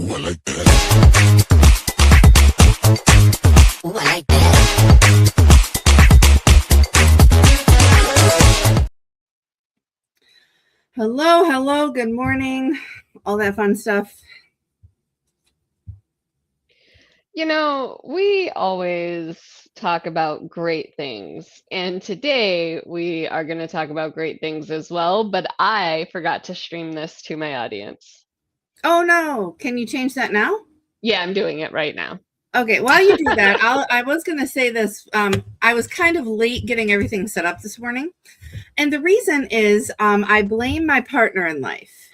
Ooh, I like that. Ooh, I like that. Hello, good morning, all that fun stuff. You know, we always talk about great things, and today we are going to talk about great things as well, but I forgot to stream this to my audience. Oh no, can you change that now? Yeah, I'm doing it right now. Okay, while you do that, I was going to say this. I was kind of late getting everything set up this morning, and the reason is I blame my partner in life.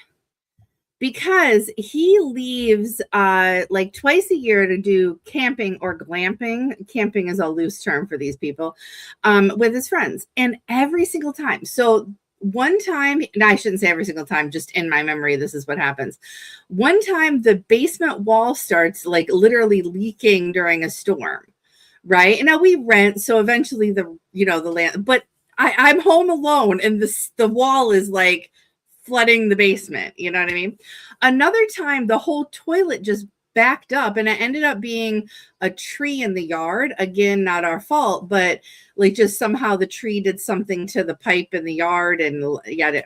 Because he leaves like twice a year to do camping or glamping. Camping is a loose term for these people, with his friends. And every single time. So one time, no, I shouldn't say every single time, just in my memory, this is what happens. One time the basement wall starts like literally leaking during a storm. Right. And now we rent. So eventually the land, but I'm home alone and the wall is like flooding the basement. You know what I mean? Another time, the whole toilet just backed up and it ended up being a tree in the yard. Again, not our fault, but like just somehow the tree did something to the pipe in the yard and yada.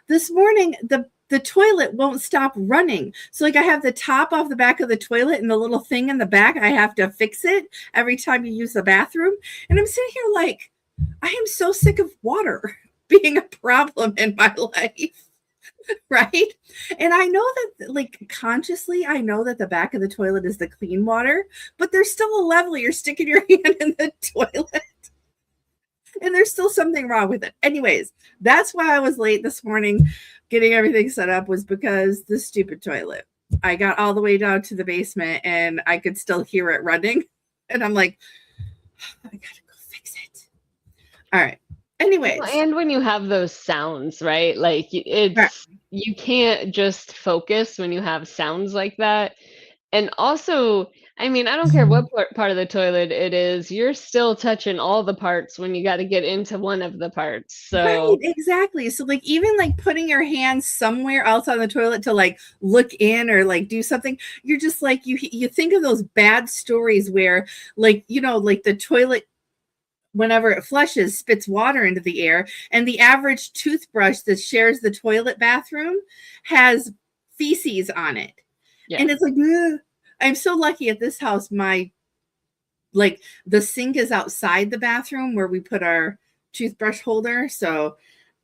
This morning, the toilet won't stop running. So like I have the top off the back of the toilet and the little thing in the back, I have to fix it every time you use the bathroom. And I'm sitting here like, I am so sick of water being a problem in my life. Right. And I know that like consciously, I know that the back of the toilet is the clean water, but there's still a level you're sticking your hand in the toilet. And there's still something wrong with it. Anyways, that's why I was late this morning getting everything set up, was because the stupid toilet. I got all the way down to the basement and I could still hear it running. And I'm like, I gotta go fix it. All right. Anyways. Well, and when you have those sounds, right? Like you can't just focus when you have sounds like that. And also, I mean, I don't care what part of the toilet it is, you're still touching all the parts when you got to get into one of the parts. So right, exactly. So like even like putting your hands somewhere else on the toilet to like look in or like do something, you're just like you think of those bad stories where like like the toilet, whenever it flushes, spits water into the air, and the average toothbrush that shares the toilet bathroom has feces on it. Yeah. And it's like, ugh. I'm so lucky at this house. My like the sink is outside the bathroom where we put our toothbrush holder. So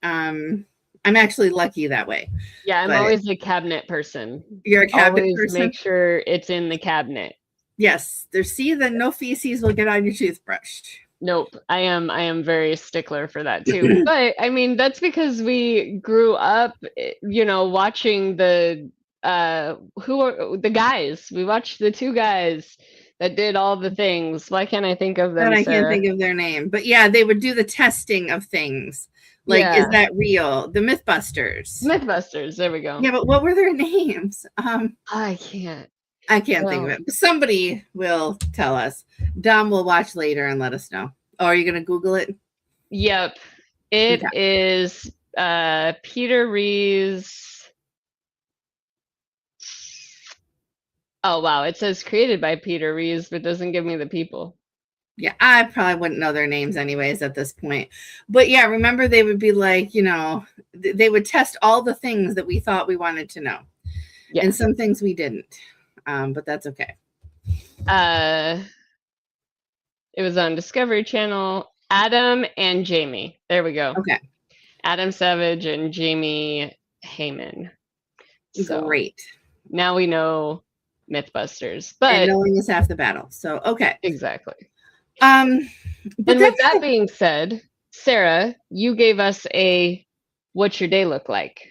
I'm actually lucky that way. Yeah, I'm always a cabinet person. You're a cabinet always person? Make sure it's in the cabinet. Yes. Then no feces will get on your toothbrush. Nope. I am very stickler for that too. But I mean, that's because we grew up, watching the guys. We watched the two guys that did all the things. Why can't I think of them? And I can't think of their name. But yeah, they would do the testing of things. Like, is that real? The Mythbusters. Mythbusters, there we go. Yeah, but what were their names? I can't think of it. Somebody will tell us. Dom will watch later and let us know. Oh, are you going to Google it? Yep. It is Peter Rees. Oh, wow. It says created by Peter Rees, but doesn't give me the people. Yeah, I probably wouldn't know their names anyways at this point. But yeah, remember they would be like, they would test all the things that we thought we wanted to know. Yeah. And some things we didn't. But that's okay. It was on Discovery Channel. Adam and Jamie. There we go. Okay. Adam Savage and Jamie Heyman. So great. Now we know Mythbusters. But and knowing is half the battle. So okay. Exactly. And with that being said, Sarah, you gave us a what's your day look like,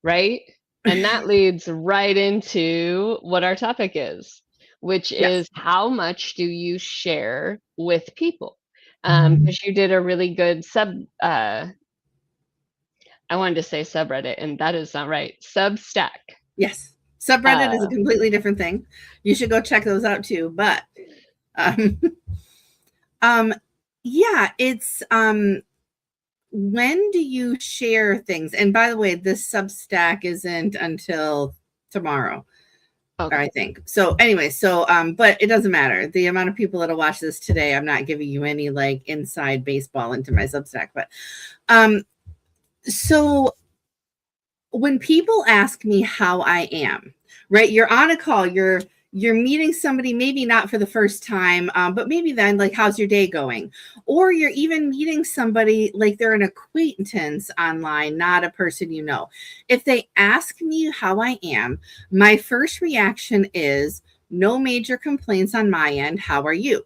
right? And that leads right into what our topic is, which is how much do you share with people? Because you did a really good I wanted to say subreddit, and that is not right. Substack. Yes. Subreddit is a completely different thing. You should go check those out too. But yeah, it's when do you share things? And by the way, this Substack isn't until tomorrow. Okay. I think. So anyway, but it doesn't matter. The amount of people that'll watch this today, I'm not giving you any like inside baseball into my Substack, but so when people ask me how I am, right? You're on a call, you're meeting somebody, maybe not for the first time, but maybe then like, how's your day going? Or you're even meeting somebody like they're an acquaintance online, not a person you know. If they ask me how I am, my first reaction is no major complaints on my end. How are you?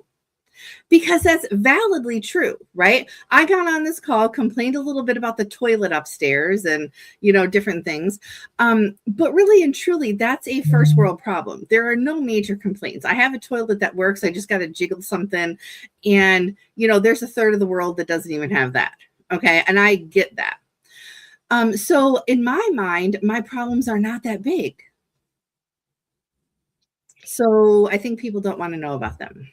Because that's validly true, right? I got on this call, complained a little bit about the toilet upstairs and, different things. But really and truly, that's a first world problem. There are no major complaints. I have a toilet that works. I just got to jiggle something. And, there's a third of the world that doesn't even have that. Okay. And I get that. So in my mind, my problems are not that big. So I think people don't want to know about them.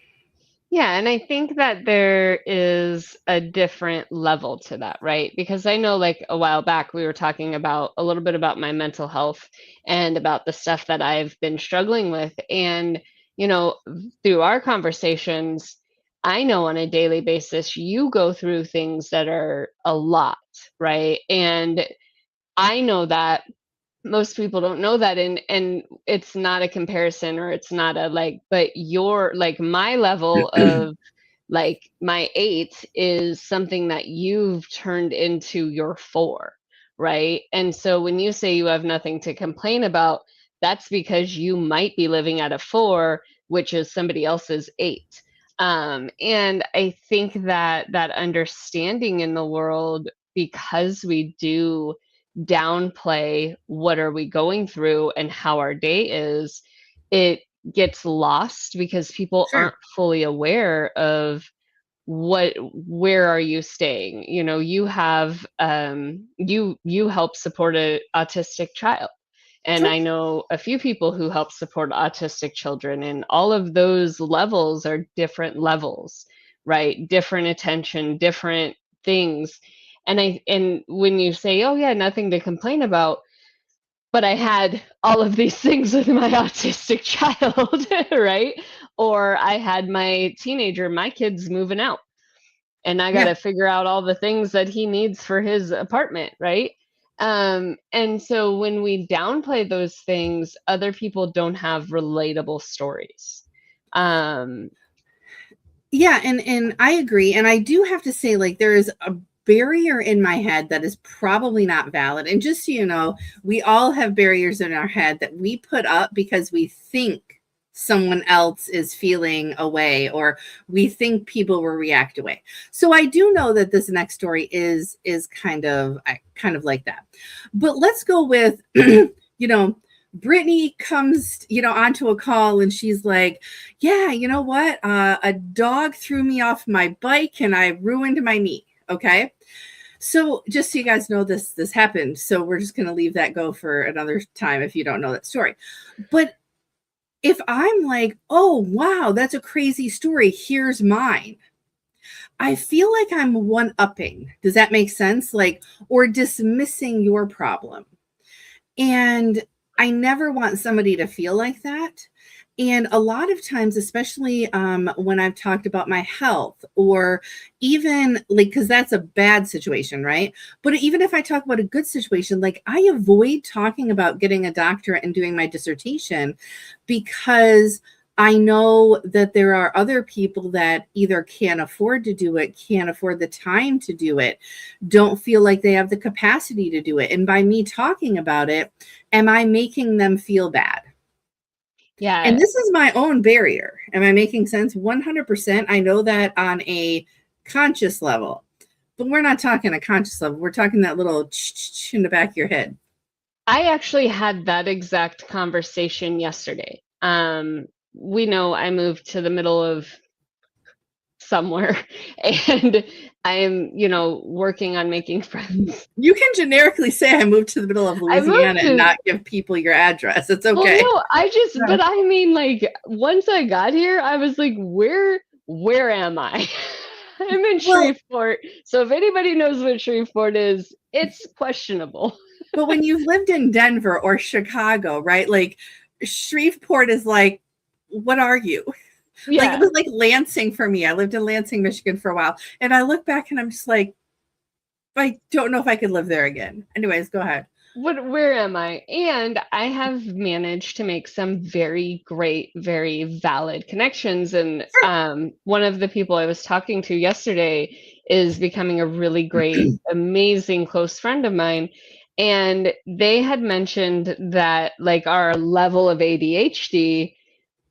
Yeah, and I think that there is a different level to that, right? Because I know like a while back we were talking about a little bit about my mental health and about the stuff that I've been struggling with. And, through our conversations, I know on a daily basis you go through things that are a lot, right? And I know that most people don't know that, and it's not a comparison, or it's not a like, but your like my level of like my 8 is something that you've turned into your 4, right? And so when you say you have nothing to complain about, that's because you might be living at a 4, which is somebody else's 8. And I think that that understanding in the world, because we do downplay what are we going through and how our day is, it gets lost because people Sure. aren't fully aware of where are you staying. You have you help support a autistic child, and Sure. I know a few people who help support autistic children, and all of those levels are different levels, right? Different attention, different things. And when you say, oh yeah, nothing to complain about, but I had all of these things with my autistic child, right? Or I had my kid's moving out, and I got Yeah. to figure out all the things that he needs for his apartment, right? And so when we downplay those things, other people don't have relatable stories. Yeah, and I agree. And I do have to say, like, there is a barrier in my head that is probably not valid. And just so you know, we all have barriers in our head that we put up because we think someone else is feeling a way, or we think people will react away. So I do know that this next story is kind of like that. But let's go with Brittany comes, onto a call and she's like, yeah, you know what? A dog threw me off my bike and I ruined my knee. Okay. So just so you guys know, this happened. So we're just going to leave that go for another time if you don't know that story. But if I'm like, oh, wow, that's a crazy story, here's mine, I feel like I'm one-upping. Does that make sense? Like, or dismissing your problem. And I never want somebody to feel like that. And a lot of times, especially when I've talked about my health, or even like, because that's a bad situation, right? But even if I talk about a good situation, like I avoid talking about getting a doctorate and doing my dissertation, because I know that there are other people that either can't afford to do it, can't afford the time to do it, don't feel like they have the capacity to do it. And by me talking about it, am I making them feel bad? Yeah. And this is my own barrier. Am I making sense? 100%. I know that on a conscious level, but we're not talking a conscious level. We're talking that little in the back of your head. I actually had that exact conversation yesterday. We know I moved to the middle of somewhere, and I'm, working on making friends. You can generically say I moved to the middle of I moved Louisiana and to, not give people your address. It's well, okay. no, but I mean, like, once I got here, I was like, where am I? I'm in Well, Shreveport. So if anybody knows what Shreveport is, it's questionable. but when you've lived in Denver or Chicago, right? Like Shreveport is like, what are you? Like, it was like Lansing for me. I lived in Lansing, Michigan for a while. And I look back and I'm just like, I don't know if I could live there again. Anyways, go ahead. Where am I? And I have managed to make some very great, very valid connections. And one of the people I was talking to yesterday is becoming a really great, amazing close friend of mine. And they had mentioned that like our level of ADHD,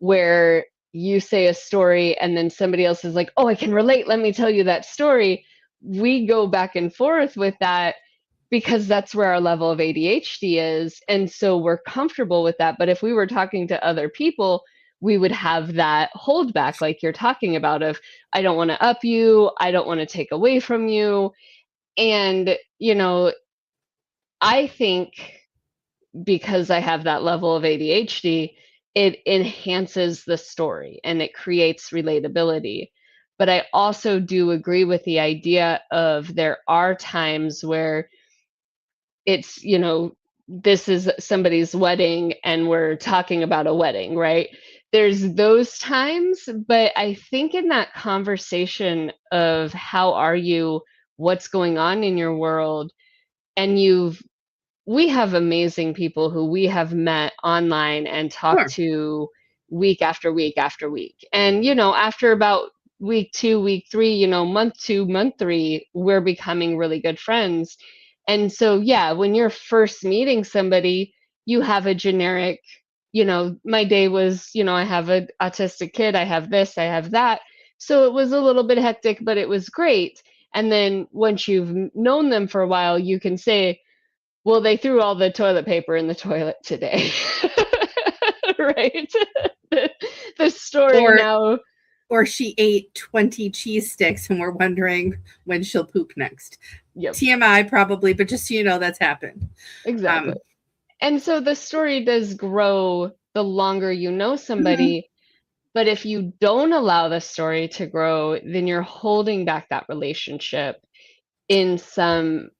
where you say a story and then somebody else is like, oh, I can relate. Let me tell you that story. We go back and forth with that because that's where our level of ADHD is. And so we're comfortable with that. But if we were talking to other people, we would have that hold back, like you're talking about, of I don't want to up you, I don't want to take away from you. And, you know, I think because I have that level of ADHD, it enhances the story and it creates relatability. But I also do agree with the idea of there are times where it's, you know, this is somebody's wedding and we're talking about a wedding, right? There's those times, but I think in that conversation of how are you, what's going on in your world, and we have amazing people who we have met online and talked to week after week after week. And, you know, after about week 2, week 3, you know, month 2, month 3, we're becoming really good friends. And so, yeah, when you're first meeting somebody, you have a generic, you know, my day was, you know, I have an autistic kid, I have this, I have that. So it was a little bit hectic, but it was great. And then once you've known them for a while, you can say, well, they threw all the toilet paper in the toilet today. Right? The story now. Or she ate 20 cheese sticks and we're wondering when she'll poop next. Yep. TMI probably, but just so you know, that's happened. Exactly. And so the story does grow the longer you know somebody. Mm-hmm. But if you don't allow the story to grow, then you're holding back that relationship in some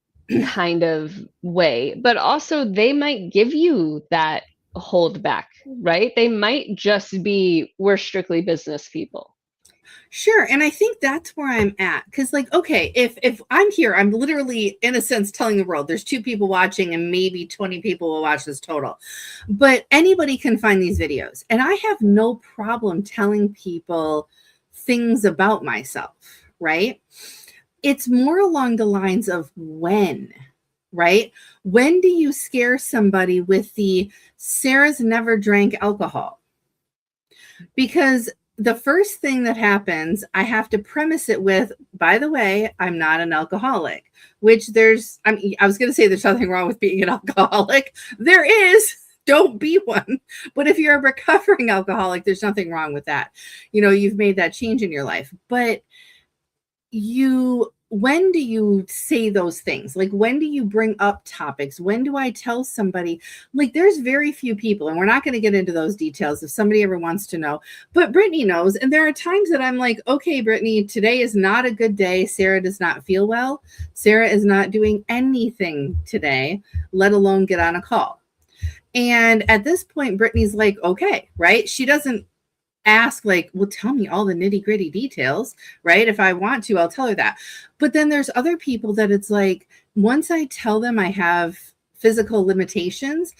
kind of way. But also they might give you that hold back, right? They might just be, we're strictly business people. Sure. And I think that's where I'm at. Because, like, okay, if I'm here, I'm literally, in a sense, telling the world there's 2 people watching and maybe 20 people will watch this total. But anybody can find these videos. And I have no problem telling people things about myself, right? It's more along the lines of when, right? When do you scare somebody with the Sarah's never drank alcohol? Because the first thing that happens, I have to premise it with, by the way, I'm not an alcoholic, which I was going to say there's nothing wrong with being an alcoholic. There is. Don't be one. But if you're a recovering alcoholic, there's nothing wrong with that. You know, you've made that change in your life. But when do you say those things? Like, when do you bring up topics? When do I tell somebody? Like, there's very few people, and we're not going to get into those details if somebody ever wants to know, but Brittany knows. And there are times that I'm like, okay, Brittany, today is not a good day. Sarah does not feel well. Sarah is not doing anything today, let alone get on a call. And at this point, Brittany's like, okay, right? She doesn't ask like, well, tell me all the nitty gritty details, right? If I want to, I'll tell her that. But then there's other people that it's like, once I tell them I have physical limitations,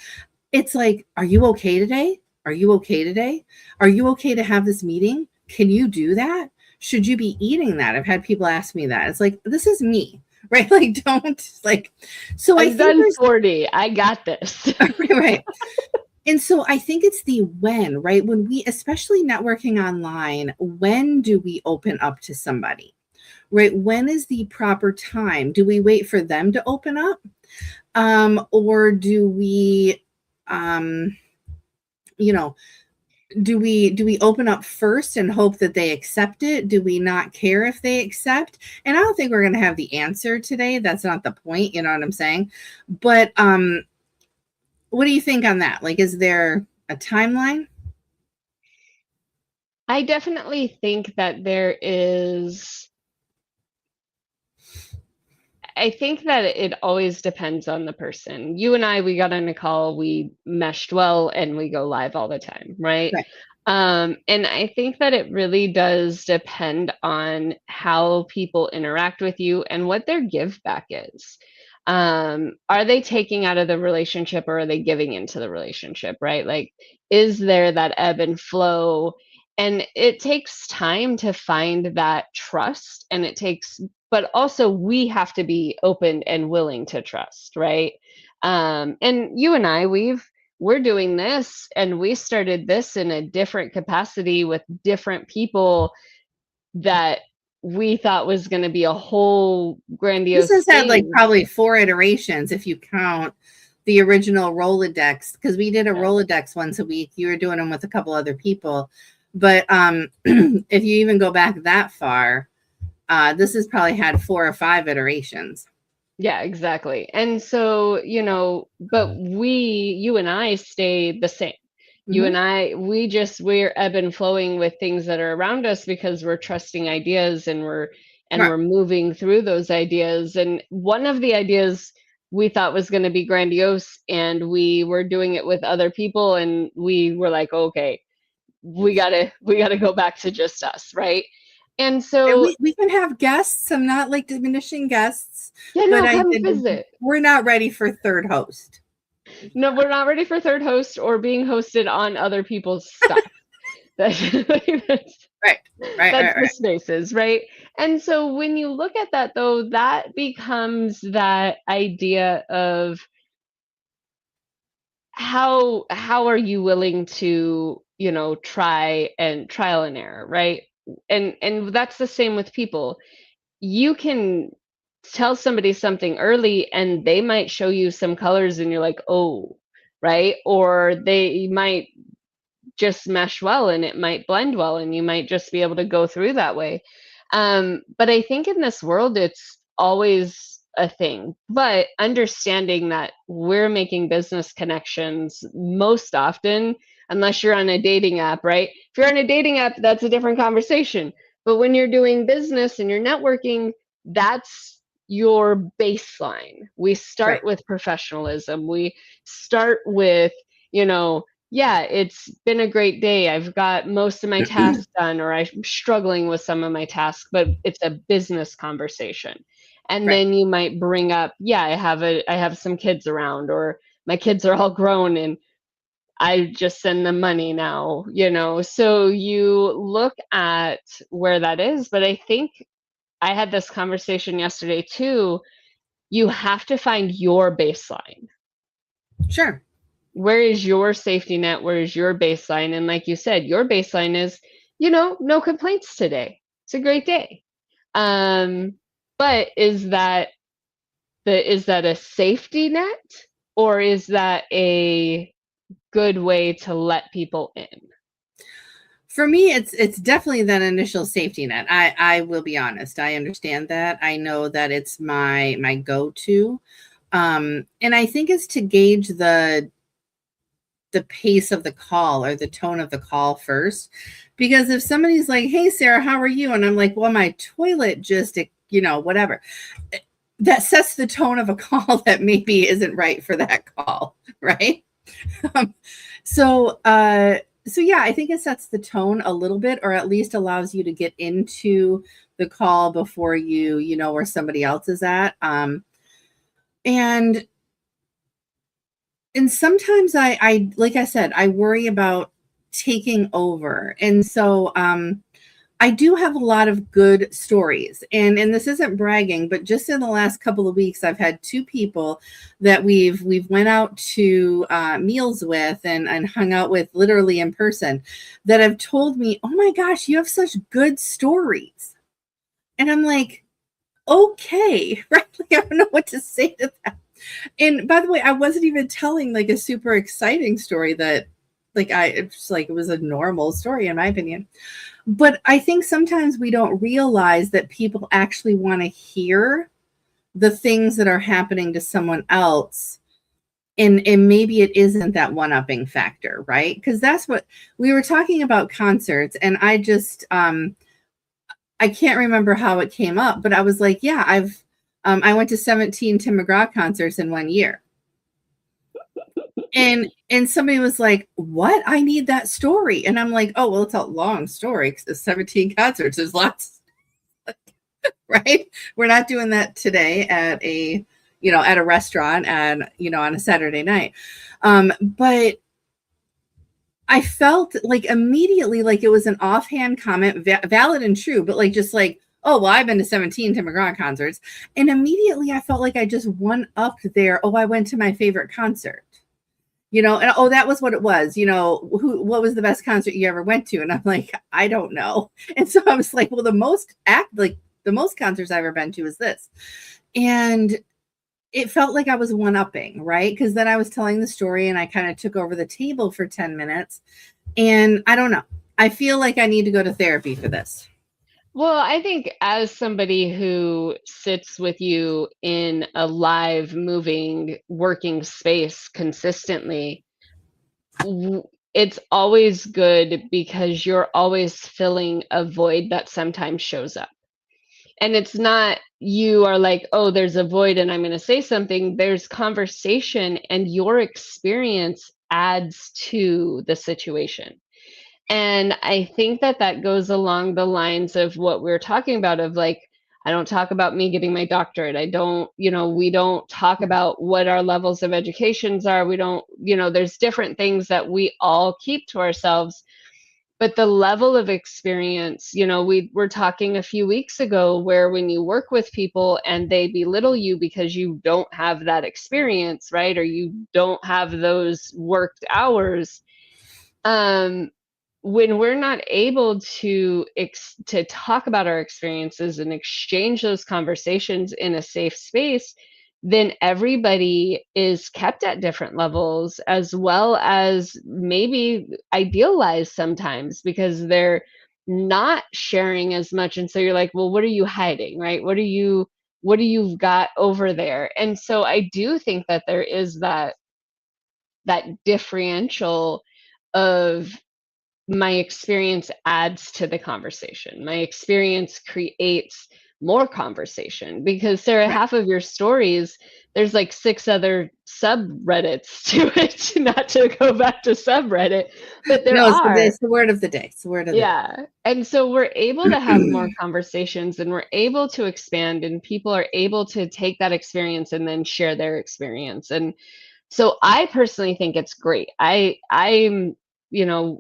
it's like, are you okay today? Are you okay today? Are you okay to have this meeting? Can you do that? Should you be eating that? I've had people ask me that. It's like, this is me, right? Like, don't like, so I've done 40. I got this. Right. And so I think it's the when, right? When we, especially networking online, when do we open up to somebody, right? When is the proper time? Do we wait for them to open up? Or do we, do we open up first and hope that they accept it? Do we not care if they accept? And I don't think we're going to have the answer today. That's not the point. You know what I'm saying? But, what do you think on that? Like, is there a timeline? I definitely think that there is. I think that it always depends on the person. You and I, we got on a call, we meshed well, and we go live all the time, right? Right. And I think that it really does depend on how people interact with you and what their give back is. Are they taking out of the relationship or are they giving into the relationship, right? Like, is there that ebb and flow? And it takes time to find that trust, and it takes, but also we have to be open and willing to trust, right? And you and I, we're doing this, and we started this in a different capacity with different people that we thought was going to be a whole This grandiose has had like thing. probably 4 iterations if you count the original Rolodex, because we did a Rolodex once a week. You were doing them with a couple other people. But if you even go back that far, this has probably had 4 or 5 iterations. Yeah, exactly. And so, but you and I stay the same. You and I, we're ebb and flowing with things that are around us because we're trusting ideas, and we're Right. moving through those ideas. And one of the ideas we thought was going to be grandiose, and we were doing it with other people, and we were like, okay, we gotta go back to just us, right? And And so, we can have guests. I'm not like diminishing guests, yeah, but no, come visit. we're not ready for third host. No, we're not ready for third host or being hosted on other people's stuff. that's Right. that's the spaces, right? And so when you look at that, though, that becomes that idea of how are you willing to, trial and error, right? And that's the same with people. You can tell somebody something early and they might show you some colors and you're like, oh, right? Or they might just mesh well and it might blend well and you might just be able to go through that way. But I think in this world, it's always a thing. But understanding that we're making business connections most often, unless you're on a dating app, right? If you're on a dating app, that's a different conversation. But when you're doing business and you're networking, that's your baseline. We start Right. with professionalism. We start with, yeah, it's been a great day. I've got most of my tasks done, or I'm struggling with some of my tasks, but it's a business conversation. And Right. then you might bring up, yeah, I have some kids around, or my kids are all grown and I just send them money now, So you look at where that is, but I think I had this conversation yesterday too. You have to find your baseline. Sure. Where is your safety net? Where is your baseline? And like you said, your baseline is, no complaints today. It's a great day. But is that a safety net, or is that a good way to let people in? For me, it's definitely that initial safety net. I will be honest. I understand that. I know that it's my go-to. And I think it's to gauge the pace of the call or the tone of the call first. Because if somebody's like, "Hey Sarah, how are you?" and I'm like, "Well, my toilet just, whatever." That sets the tone of a call that maybe isn't right for that call, right? Um, so yeah, I think it sets the tone a little bit, or at least allows you to get into the call before you know where somebody else is at. And sometimes I like I said, I worry about taking over. And so I do have a lot of good stories, and this isn't bragging, but just in the last couple of weeks, I've had 2 people that we've went out to meals with and hung out with literally in person that have told me, "Oh my gosh, you have such good stories," and I'm like, "Okay," right? Like, I don't know what to say to that. And by the way, I wasn't even telling like a super exciting story that it's like it was a normal story in my opinion. But I think sometimes we don't realize that people actually want to hear the things that are happening to someone else. And maybe it isn't that one-upping factor, right? Because that's what we were talking about, concerts, and I just I can't remember how it came up, but I was like, yeah, I went to 17 Tim McGraw concerts in 1 year. And somebody was like, what? I need that story. And I'm like, oh, well, it's a long story because it's 17 concerts. There's lots, right? We're not doing that today at a restaurant and, on a Saturday night. But I felt like immediately like it was an offhand comment, valid and true, but like just like, oh, well, I've been to 17 Tim McGraw concerts. And immediately I felt like I just one-upped there. Oh, I went to my favorite concert. And oh, that was what it was. What was the best concert you ever went to? And I'm like, I don't know. And so I was like, well, the most concerts I've ever been to is this. And it felt like I was one-upping, right? Because then I was telling the story and I kind of took over the table for 10 minutes. And I don't know. I feel like I need to go to therapy for this. Well, I think as somebody who sits with you in a live, moving, working space consistently, it's always good because you're always filling a void that sometimes shows up. And it's not you are like, oh, there's a void and I'm going to say something. There's conversation and your experience adds to the situation. And I think that goes along the lines of what we're talking about of like, I don't talk about me getting my doctorate. I don't, we don't talk about what our levels of educations are. We don't, there's different things that we all keep to ourselves. But the level of experience, we were talking a few weeks ago where when you work with people and they belittle you because you don't have that experience, right? Or you don't have those worked hours, when we're not able to talk about our experiences and exchange those conversations in a safe space, then everybody is kept at different levels, as well as maybe idealized sometimes because they're not sharing as much. And so you're like, well, what are you hiding, right? What do you've got over there? And so I do think that there is that differential of my experience adds to the conversation. My experience creates more conversation because Sarah, Right. half of your stories, there's like 6 other subreddits to it, not to go back to subreddit, but there are. It's the word of the day. It's the word of the day. Yeah. And so we're able to have more conversations and we're able to expand and people are able to take that experience and then share their experience. And so I personally think it's great. I'm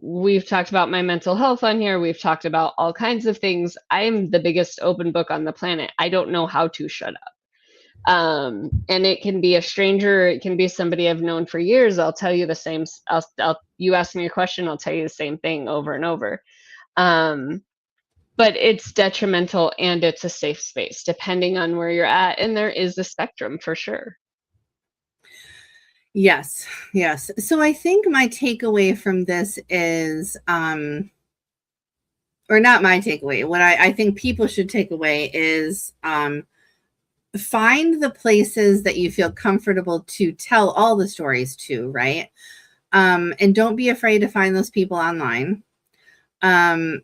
we've talked about my mental health on here. We've talked about all kinds of things. I'm the biggest open book on the planet. I don't know how to shut up. And it can be a stranger. It can be somebody I've known for years. I'll tell you the same. You ask me a question, I'll tell you the same thing over and over. But it's detrimental and it's a safe space depending on where you're at. And there is a spectrum for sure. Yes. So I think my takeaway from this is, or not my takeaway, what I think people should take away is find the places that you feel comfortable to tell all the stories to, right? And don't be afraid to find those people online. And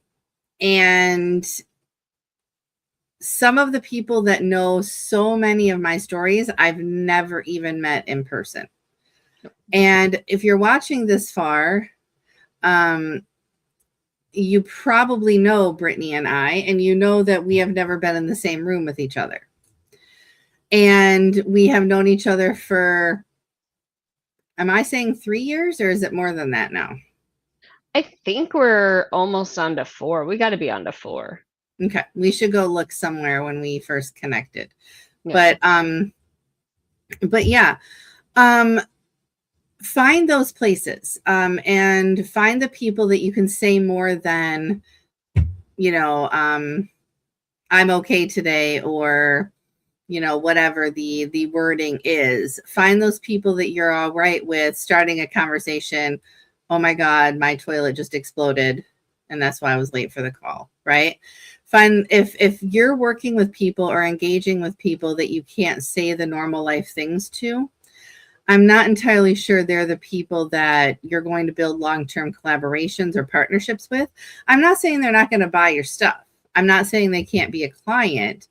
some of the people that know so many of my stories, I've never even met in person. And if you're watching this far, you probably know Brittany and I, and you know that we have never been in the same room with each other. And we have known each other for, am I saying 3 years or is it more than that now? I think we're almost on to 4. We got to be on to 4. Okay. We should go look somewhere when we first connected. Yeah. But yeah. Find those places and find the people that you can say more than, I'm okay today, or, whatever the wording is. Find those people that you're all right with starting a conversation. Oh my God, my toilet just exploded. And that's why I was late for the call, right? Find if you're working with people or engaging with people that you can't say the normal life things to, I'm not entirely sure they're the people that you're going to build long-term collaborations or partnerships with. I'm not saying they're not going to buy your stuff. I'm not saying they can't be a client.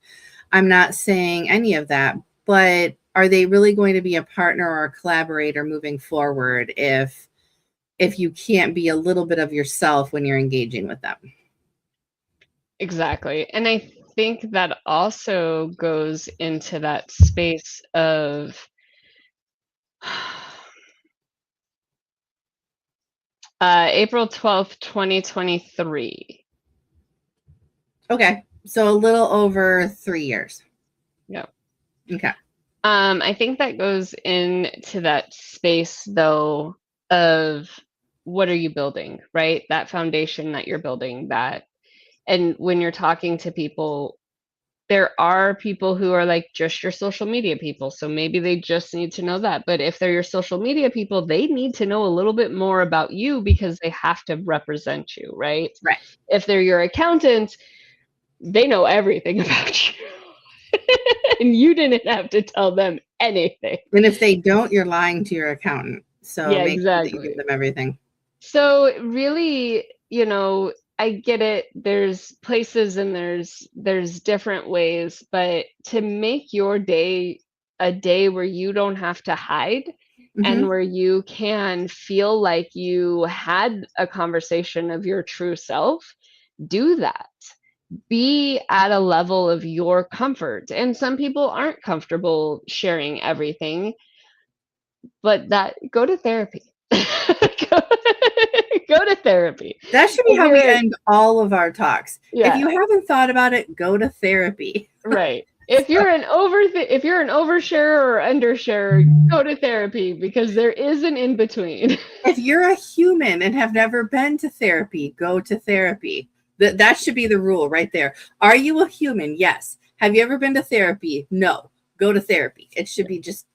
I'm not saying any of that, but are they really going to be a partner or a collaborator moving forward if you can't be a little bit of yourself when you're engaging with them? Exactly. And I think that also goes into that space of April 12th, 2023. Okay. So a little over 3 years. Yeah. Okay. I think that goes into that space though of what are you building, right? That foundation that you're building, that, and when you're talking to people, there are people who are like just your social media people. So maybe they just need to know that. But if they're your social media people, they need to know a little bit more about you because they have to represent you, right? Right. If they're your accountant, they know everything about you. And you didn't have to tell them anything. And if they don't, you're lying to your accountant. So Yeah, make sure that you exactly. give them everything. So really, I get it. There's places and there's different ways, but to make your day a day where you don't have to hide and Mhm. where you can feel like you had a conversation of your true self, do that. Be at a level of your comfort. And some people aren't comfortable sharing everything, but that go to therapy. go, go to therapy. That should be If how we you're, end all of our talks. If yeah, you haven't thought about it, go to therapy. right. If you're an oversharer or undersharer, go to therapy because there is an in between. If you're a human and have never been to therapy, go to therapy. That should be the rule right there. Are you a human? Yes. Have you ever been to therapy? No. Go to therapy. It should be just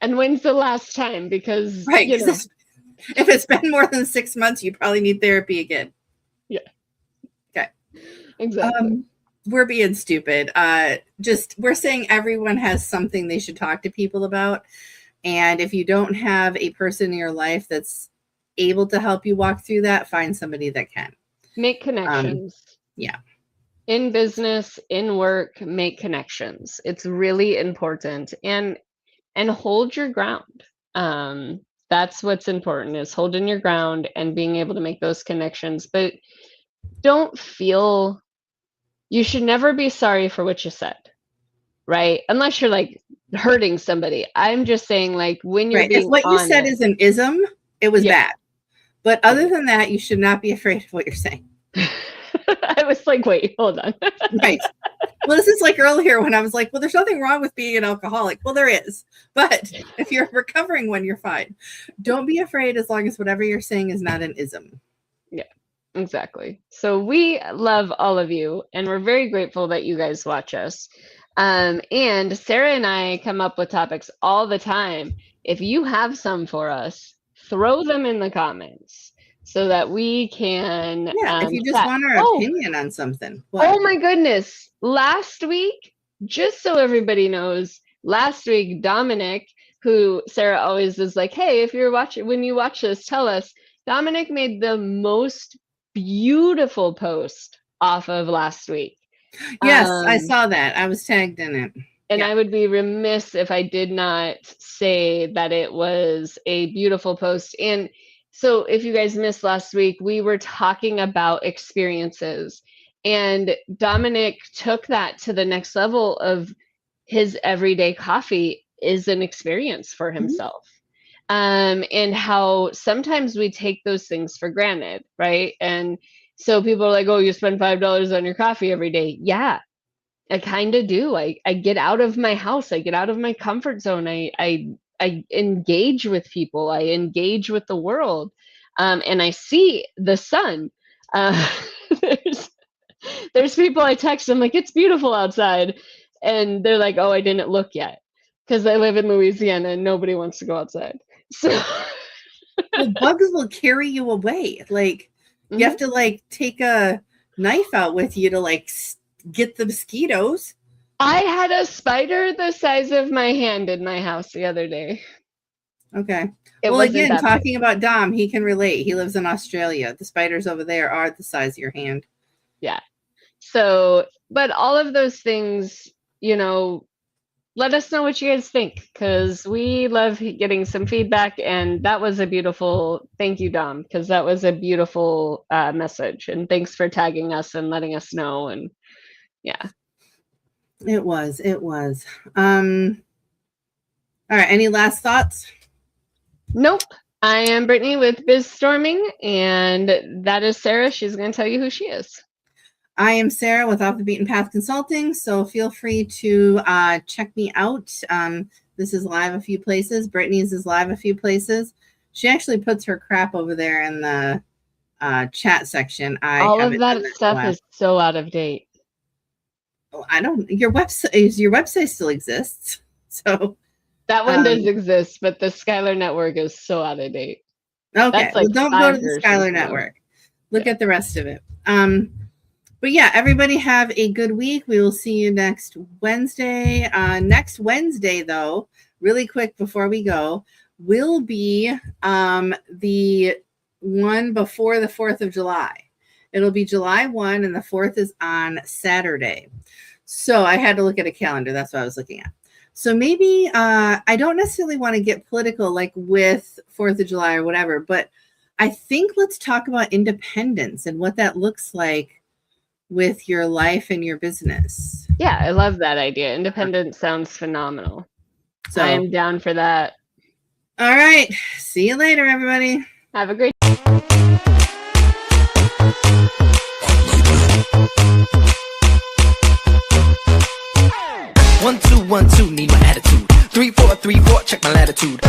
And when's the last time? Because right. If it's been more than 6 months, you probably need therapy again. Yeah. Okay. Exactly. We're being stupid. We're saying everyone has something they should talk to people about. And if you don't have a person in your life that's able to help you walk through that, find somebody that can. Make connections. Yeah. In business, in work, make connections. It's really important. And hold your ground. That's what's important, is holding your ground and being able to make those connections. But don't feel, you should never be sorry for what you said, right? Unless you're like hurting somebody. I'm just saying, like, when you're Right. If being what you said honest. is an ism, it was Yeah. bad. But other than that, you should not be afraid of what you're saying. I was like, wait, hold on. Right. Well, this is like earlier when I was like, well, there's nothing wrong with being an alcoholic. Well, there is. But if you're a recovering one, you're fine. Don't be afraid as long as whatever you're saying is not an ism. Yeah, exactly. So we love all of you, and we're very grateful that you guys watch us. And Sarah and I come up with topics all the time. If you have some for us, throw them in the comments so that we can Yeah. If you just chat. want our opinion on something. What? Oh my goodness. Last week, just so everybody knows, last week, Dominic, who Sarah always is like, hey, if you're watching, when you watch this, tell us. Dominic made the most beautiful post off of last week. Yes, I saw that. I was tagged in it. And I would be remiss if I did not say that it was a beautiful post. And so if you guys missed last week, we were talking about experiences. And Dominic took that to the next level of his everyday coffee is an experience for himself. And how sometimes we take those things for granted, right? And so people are like, oh, you spend $5 on your coffee every day. Yeah, I kind of do. I get out of my house. I get out of my comfort zone. I engage with people. I engage with the world, and I see the sun. There's people I text. I'm like, it's beautiful outside, and they're like, oh, I didn't look yet because I live in Louisiana and nobody wants to go outside. So well, bugs will carry you away. Like you have to like take a knife out with you to like get the mosquitoes. I had a spider the size of my hand in my house the other day. Okay. Well, again, talking about Dom, he can relate. He lives in Australia. The spiders over there are the size of your hand. Yeah. So, but all of those things, you know, let us know what you guys think, because we love getting some feedback. And that was a beautiful, thank you, Dom, because that was a beautiful message. And thanks for tagging us and letting us know. And yeah. It was. All right. Any last thoughts? Nope. I am Brittany with Biz Storming, and that is Sarah. She's going to tell you who she is. I am Sarah with Off the Beaten Path Consulting, so feel free to check me out. This is live a few places. Brittany's is live a few places. She actually puts her crap over there in the chat section. All of that stuff is so out of date. I don't. Your website still exists, so that one does exist, but the Skylar Network is so out of date. Okay, well, don't go to the Skylar Network. Look at the rest of it. But yeah, everybody have a good week. We will see you next Wednesday. Next Wednesday, though, really quick before we go, will be the one before the 4th of July. It'll be July 1, and the 4th is on Saturday. So I had to look at a calendar. That's what I was looking at. So maybe I don't necessarily want to get political like with 4th of July or whatever, but I think let's talk about independence and what that looks like with your life and your business. Yeah, I love that idea. Independence sounds phenomenal. So I am down for that. All right. See you later, everybody. Have a great 1 2 1 2, need my attitude. 3 4 3 4, check my latitude.